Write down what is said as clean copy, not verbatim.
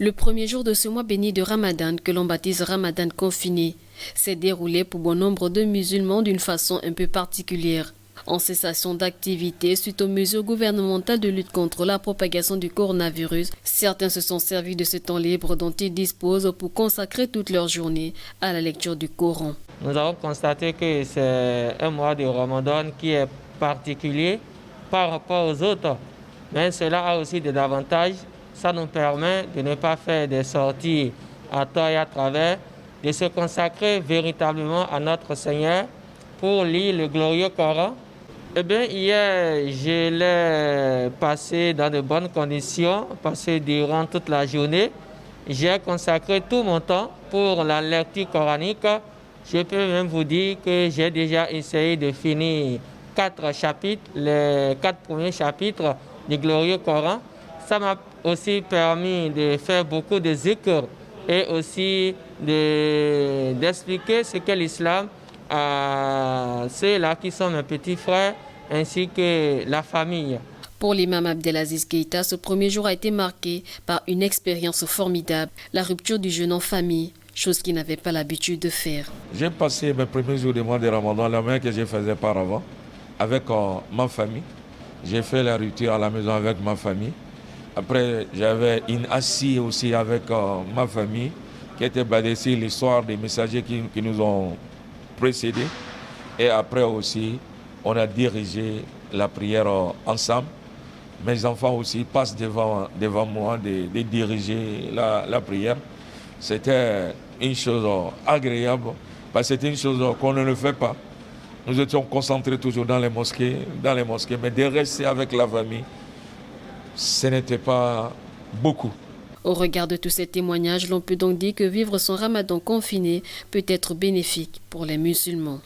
Le premier jour de ce mois béni de Ramadan, que l'on baptise Ramadan confiné, s'est déroulé pour bon nombre de musulmans d'une façon un peu particulière. En cessation d'activité suite aux mesures gouvernementales de lutte contre la propagation du coronavirus, certains se sont servis de ce temps libre dont ils disposent pour consacrer toute leur journée à la lecture du Coran. Nous avons constaté que c'est un mois de Ramadan qui est particulier par rapport aux autres, mais cela a aussi des avantages. Ça nous permet de ne pas faire des sorties à tort et à travers, de se consacrer véritablement à notre Seigneur pour lire le glorieux Coran. Eh bien, hier, je l'ai passé dans de bonnes conditions, passé durant toute la journée. J'ai consacré tout mon temps pour la lecture coranique. Je peux même vous dire que j'ai déjà essayé de finir 4 chapitres, les 4 premiers chapitres du glorieux Coran. Ça m'a aussi permis de faire beaucoup de zikr et aussi d'expliquer ce qu'est l'islam à ceux-là qui sont mes petits frères ainsi que la famille. Pour l'imam Abdelaziz Keïta, ce premier jour a été marqué par une expérience formidable, la rupture du jeûne en famille, chose qu'il n'avait pas l'habitude de faire. J'ai passé mes premiers jours de mois de Ramadan, la même que je faisais auparavant, avec ma famille. J'ai fait la rupture à la maison avec ma famille. Après, j'avais une assise aussi avec ma famille, qui était basée sur l'histoire des messagers qui nous ont précédés. Et après aussi, on a dirigé la prière ensemble. Mes enfants aussi passent devant moi de diriger la prière. C'était une chose agréable, parce que c'était une chose qu'on ne fait pas. Nous étions concentrés toujours dans les mosquées, mais de rester avec la famille, ce n'était pas beaucoup. Au regard de tous ces témoignages, l'on peut donc dire que vivre son ramadan confiné peut être bénéfique pour les musulmans.